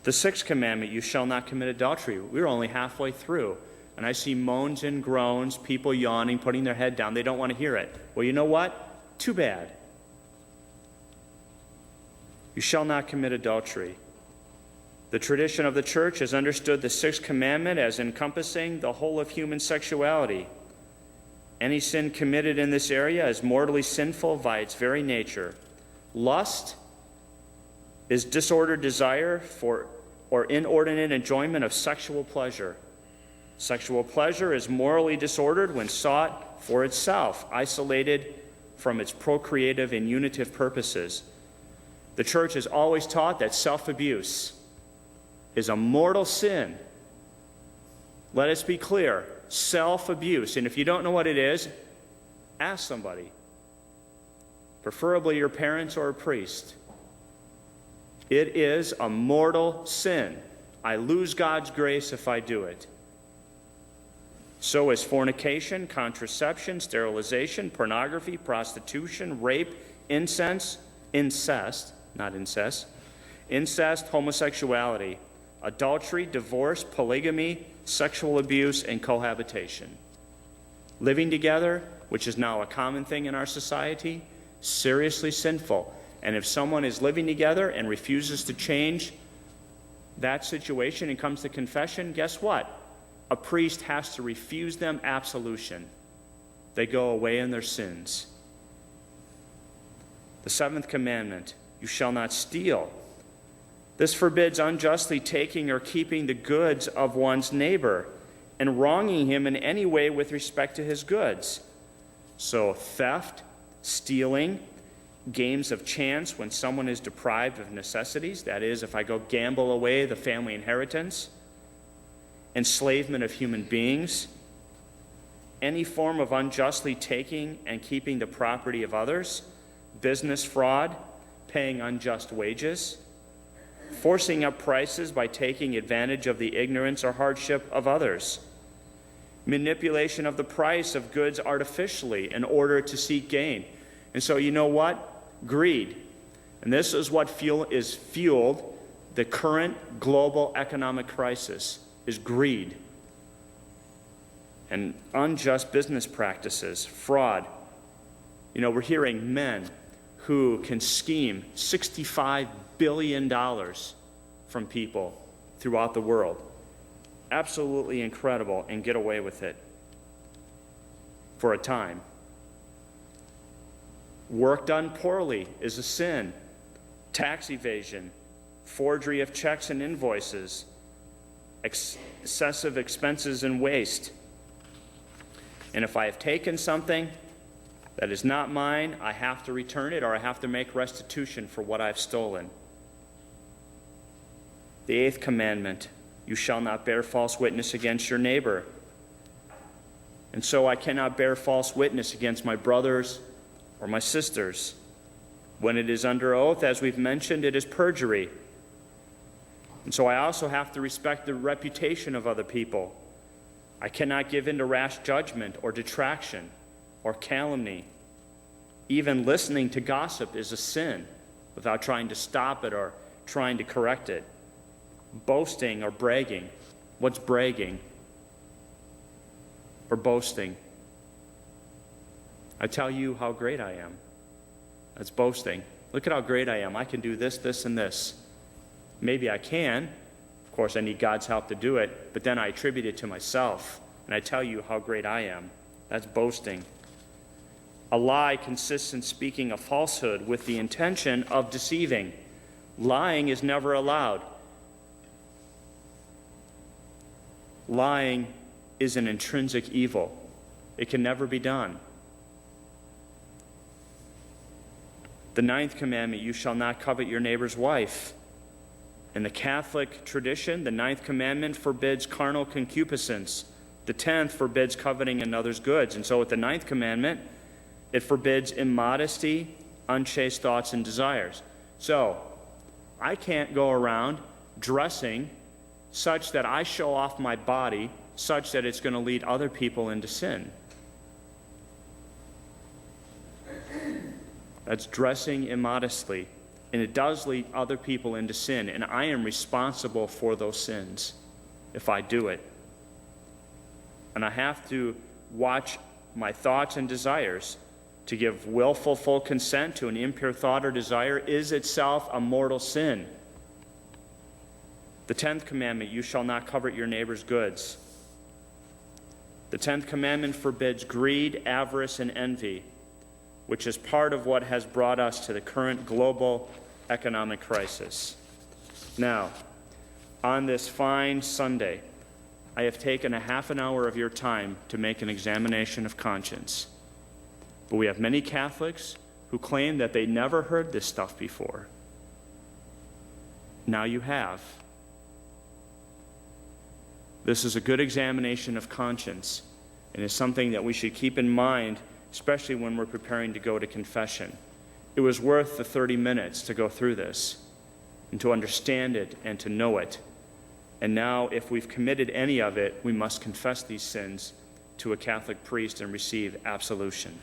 The sixth commandment, you shall not commit adultery. We're only halfway through, and I see moans and groans, people yawning, putting their head down. They don't want to hear it. Well, you know what? Too bad. You shall not commit adultery. The tradition of the church has understood the sixth commandment as encompassing the whole of human sexuality. Any sin committed in this area is mortally sinful by its very nature. Lust is disordered desire for or inordinate enjoyment of sexual pleasure. Sexual pleasure is morally disordered when sought for itself, isolated from its procreative and unitive purposes. The church has always taught that self-abuse is a mortal sin. Let us be clear, self-abuse. And if you don't know what it is, ask somebody, preferably your parents or a priest. It is a mortal sin. I lose God's grace if I do it. So is fornication, contraception, sterilization, pornography, prostitution, rape, incest, homosexuality, adultery, divorce, polygamy, sexual abuse, and cohabitation. Living together, which is now a common thing in our society, seriously sinful. And if someone is living together and refuses to change that situation and comes to confession, guess what? A priest has to refuse them absolution. They go away in their sins. The seventh commandment, you shall not steal. This forbids unjustly taking or keeping the goods of one's neighbor and wronging him in any way with respect to his goods. So theft, stealing, games of chance when someone is deprived of necessities, that is, if I go gamble away the family inheritance, enslavement of human beings, any form of unjustly taking and keeping the property of others, business fraud, paying unjust wages, forcing up prices by taking advantage of the ignorance or hardship of others, manipulation of the price of goods artificially in order to seek gain. And so you know what? Greed. And this is what fueled the current global economic crisis, is greed and unjust business practices, fraud. You know, we're hearing men who can scheme $65 billion from people throughout the world. Absolutely incredible, and get away with it for a time. Work done poorly is a sin. Tax evasion, forgery of checks and invoices, excessive expenses and waste. And if I have taken something that is not mine, I have to return it, or I have to make restitution for what I've stolen. The eighth commandment, you shall not bear false witness against your neighbor. And so I cannot bear false witness against my brothers or my sisters. When it is under oath, as we've mentioned, it is perjury. And so I also have to respect the reputation of other people. I cannot give in to rash judgment or detraction or calumny. Even listening to gossip is a sin without trying to stop it or trying to correct it. Boasting or bragging. What's bragging or boasting? I tell you how great I am. That's boasting. Look at how great I am. I can do this, this, and this. Maybe I can. Of course, I need God's help to do it, but then I attribute it to myself, and I tell you how great I am. That's boasting. A lie consists in speaking a falsehood with the intention of deceiving. Lying is never allowed. Lying is an intrinsic evil. It can never be done. The ninth commandment, you shall not covet your neighbor's wife. In the Catholic tradition, the ninth commandment forbids carnal concupiscence. The 10th forbids coveting another's goods. And so with the ninth commandment, it forbids immodesty, unchaste thoughts, and desires. So I can't go around dressing such that I show off my body such that it's going to lead other people into sin. That's dressing immodestly. And it does lead other people into sin, and I am responsible for those sins if I do it. And I have to watch my thoughts and desires. To give willful full consent to an impure thought or desire is itself a mortal sin. The 10th commandment, you shall not covet your neighbor's goods. The 10th commandment forbids greed, avarice, and envy, which is part of what has brought us to the current global economic crisis. Now, on this fine Sunday, I have taken a half an hour of your time to make an examination of conscience. But we have many Catholics who claim that they never heard this stuff before. Now you have. This is a good examination of conscience, and is something that we should keep in mind, especially when we're preparing to go to confession. It was worth the 30 minutes to go through this and to understand it and to know it. And now, if we've committed any of it, we must confess these sins to a Catholic priest and receive absolution.